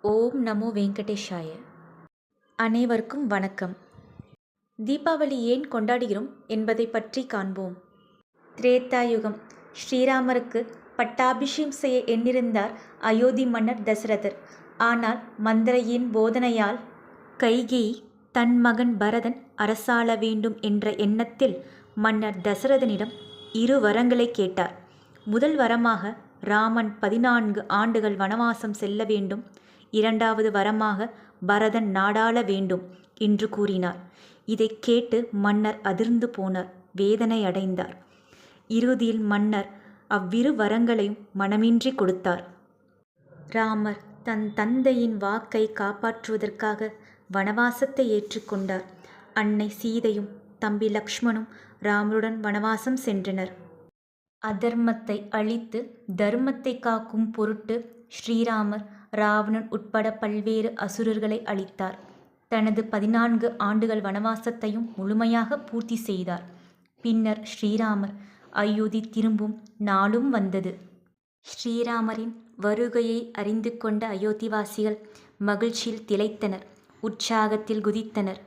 ஓம் நமோ வெங்கடேஷாய. அனைவருக்கும் வணக்கம். தீபாவளி ஏன் கொண்டாடுகிறோம் என்பதை பற்றி காண்போம். திரேதாயுகம். ஸ்ரீராமருக்கு பட்டாபிஷேகம் செய்ய எண்ணிருந்தார் அயோத்தி மன்னர் தசரதர். ஆனால் மந்திரையின் போதனையால் கைகேயி தன் மகன் பரதன் அரசாள வேண்டும் என்ற எண்ணத்தில் மன்னர் தசரதனிடம் 2 வரங்களை கேட்டார். முதல் வரமாக ராமன் 14 ஆண்டுகள் வனவாசம் செல்ல வேண்டும், 2வது வரமாக பரதன் நாடாள வேண்டும் என்று கூறினார். இதை கேட்டு மன்னர் அதிர்ந்து போனார், வேதனை அடைந்தார். இறுதியில் மன்னர் அவ்விரு வரங்களையும் மனமின்றி கொடுத்தார். ராமர் தன் தந்தையின் வாக்கை காப்பாற்றுவதற்காக வனவாசத்தை ஏற்றுக்கொண்டார். அன்னை சீதையும் தம்பி லக்ஷ்மணும் ராமருடன் வனவாசம் சென்றனர். அதர்மத்தை அழித்து தர்மத்தை காக்கும் பொருட்டு ஸ்ரீராமர் ராவணன் உட்பட பல்வேறு அசுரர்களை அழித்தார். தனது 14 ஆண்டுகள் வனவாசத்தையும் முழுமையாக பூர்த்தி செய்தார். பின்னர் ஸ்ரீராமர் அயோத்தி திரும்பும் நாளும் வந்தது. ஸ்ரீராமரின் வருகையை அறிந்து கொண்ட அயோத்திவாசிகள் மகிழ்ச்சியில் திளைத்தனர், உற்சாகத்தில் குதித்தனர்.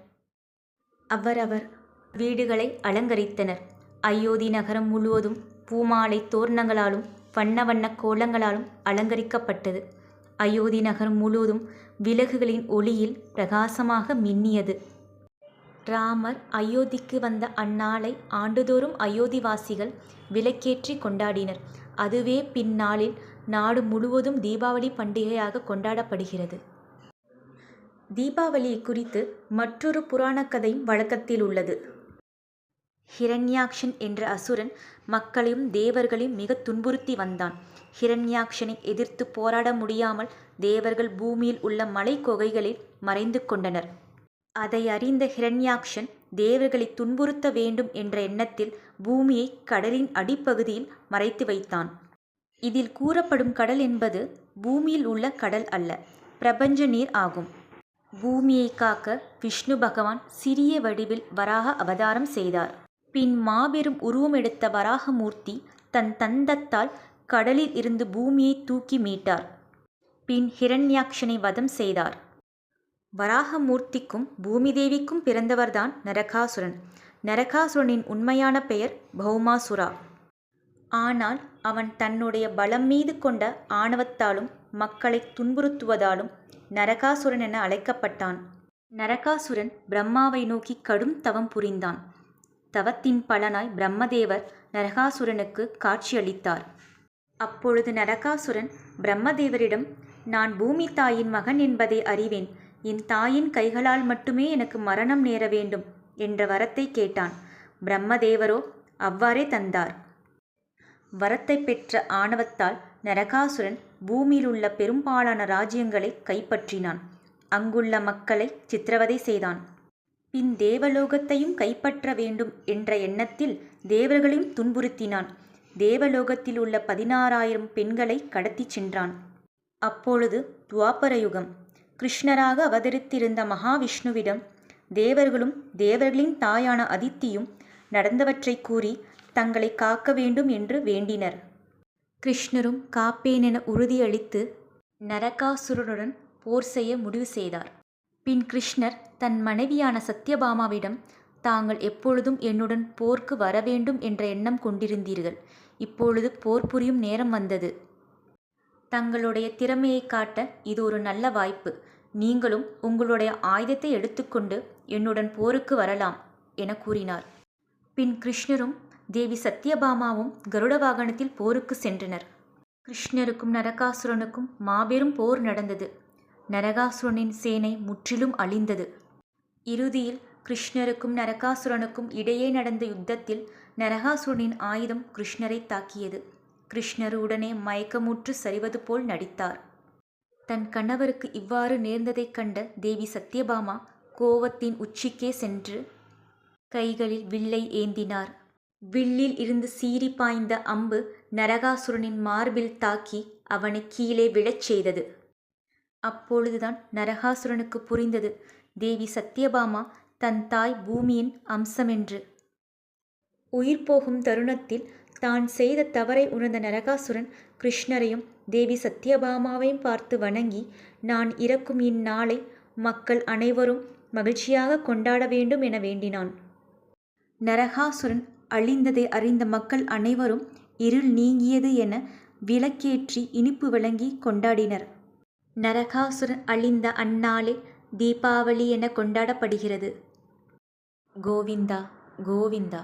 அவரவர் வீடுகளை அலங்கரித்தனர். அயோத்தி நகரம் முழுவதும் பூமாலை தோரணங்களாலும் வண்ண வண்ண கோலங்களாலும் அலங்கரிக்கப்பட்டது. அயோத்தி நகரம் முழுவதும் விளக்குகளின் ஒளியில் பிரகாசமாக மின்னியது. ராமர் அயோத்திக்கு வந்த அந்நாளை ஆண்டுதோறும் அயோத்திவாசிகள் விளக்கேற்றி கொண்டாடினர். அதுவே பின்னாளில் நாடு முழுவதும் தீபாவளி பண்டிகையாக கொண்டாடப்படுகிறது. தீபாவளி குறித்து மற்றொரு புராண கதையும் வழக்கத்தில் உள்ளது. ஹிரண்யாக்ஷன் என்ற அசுரன் மக்களையும் தேவர்களையும் மிக துன்புறுத்தி வந்தான். ஹிரண்யாக்ஷனை எதிர்த்து போராட முடியாமல் தேவர்கள் பூமியில் உள்ள மலை குகைகளில் மறைந்து கொண்டனர். அதை அறிந்த ஹிரண்யாக்ஷன் தேவர்களை துன்புறுத்த வேண்டும் என்ற எண்ணத்தில் பூமியை கடலின் அடிப்பகுதியில் மறைத்து வைத்தான். இதில் கூறப்படும் கடல் என்பது பூமியில் உள்ள கடல் அல்ல, பிரபஞ்ச நீர் ஆகும். பூமியை காக்க விஷ்ணு பகவான் சிறிய வடிவில் வராக அவதாரம் செய்தார். பின் மாபெரும் உருவம் எடுத்த வராகமூர்த்தி தன் தந்தத்தால் கடலில் இருந்து பூமியை தூக்கி மீட்டார். பின் ஹிரண்யாக்ஷனை வதம் செய்தார். வராகமூர்த்திக்கும் பூமி தேவிக்கும் பிறந்தவர்தான் நரகாசுரன். நரகாசுரனின் உண்மையான பெயர் பௌமாசுரா. ஆனால் அவன் தன்னுடைய பலம் மீது கொண்ட ஆணவத்தாலும் மக்களை துன்புறுத்துவதாலும் நரகாசுரன் என அழைக்கப்பட்டான். நரகாசுரன் பிரம்மாவை நோக்கி கடும் தவம் புரிந்தான். தவத்தின் பலனாய் பிரம்மதேவர் நரகாசுரனுக்கு காட்சியளித்தார். அப்பொழுது நரகாசுரன் பிரம்மதேவரிடம், நான் பூமி தாயின் மகன் என்பதை அறிவேன், என் தாயின் கைகளால் மட்டுமே எனக்கு மரணம் நேர வேண்டும் என்ற வரத்தை கேட்டான். பிரம்மதேவரோ அவ்வாறே தந்தார். வரத்தை பெற்ற ஆணவத்தால் நரகாசுரன் பூமியில் உள்ள பெரும்பாலான ராஜ்யங்களை கைப்பற்றினான். அங்குள்ள மக்களை சித்திரவதை செய்தான். பின் தேவலோகத்தையும் கைப்பற்ற வேண்டும் என்ற எண்ணத்தில் தேவர்களையும் துன்புறுத்தினான். தேவலோகத்தில் உள்ள 16,000 பெண்களை கடத்தி சென்றான். அப்பொழுது துவாபர யுகம். கிருஷ்ணராக அவதரித்திருந்த மகாவிஷ்ணுவிடம் தேவர்களும் தேவர்களின் தாயான அதித்தியும் நடந்தவற்றை கூறி தங்களை காக்க வேண்டும் என்று வேண்டினர். கிருஷ்ணரும் காப்பேன் என உறுதியளித்து நரகாசுரனுடன் போர் செய்ய முடிவு செய்தார். பின் கிருஷ்ணர் தன் மனைவியான சத்யபாமாவிடம், தாங்கள் எப்பொழுதும் என்னுடன் போருக்கு வர வேண்டும் என்ற எண்ணம் கொண்டிருந்தீர்கள். இப்பொழுது போர் புரியும் நேரம் வந்தது. தங்களுடைய திறமையை காட்ட இது ஒரு நல்ல வாய்ப்பு. நீங்களும் உங்களுடைய ஆயுதத்தை எடுத்துக்கொண்டு என்னுடன் போருக்கு வரலாம் என கூறினார். பின் கிருஷ்ணரும் தேவி சத்யபாமாவும் கருட வாகனத்தில் போருக்கு சென்றனர். கிருஷ்ணருக்கும் நரகாசுரனுக்கும் மாபெரும் போர் நடந்தது. நரகாசுரனின் சேனை முற்றிலும் அழிந்தது. இறுதியில் கிருஷ்ணருக்கும் நரகாசுரனுக்கும் இடையே நடந்த யுத்தத்தில் நரகாசுரனின் ஆயுதம் கிருஷ்ணரை தாக்கியது. கிருஷ்ணர் உடனே மயக்கமுற்று சரிவது போல் நடித்தார். தன் கணவருக்கு இவ்வாறு நேர்ந்ததைக் கண்ட தேவி சத்யபாமா கோவத்தின் உச்சிக்கே சென்று கைகளில் வில்லை ஏந்தினார். வில்லில் இருந்து சீறி பாய்ந்த அம்பு நரகாசுரனின் மார்பில் தாக்கி அவனை கீழே விழச் செய்தது. அப்பொழுதுதான் நரகாசுரனுக்கு புரிந்தது, தேவி சத்யபாமா தன் தாய் பூமியின் அம்சமென்று. உயிர் போகும் தருணத்தில் தான் செய்த தவறை உணர்ந்த நரகாசுரன் கிருஷ்ணரையும் தேவி சத்யபாமாவையும் பார்த்து வணங்கி, நான் இறக்கும் இந்நாளை மக்கள் அனைவரும் மகிழ்ச்சியாக கொண்டாட வேண்டும் என வேண்டினான். நரகாசுரன் அழிந்ததை அறிந்த மக்கள் அனைவரும் இருள் நீங்கியது என விளக்கேற்றி இனிப்பு வழங்கி கொண்டாடினர். நரகாசுரன் அழிந்த அந்நாளே தீபாவளி என கொண்டாடப்படுகிறது. கோவிந்தா கோவிந்தா.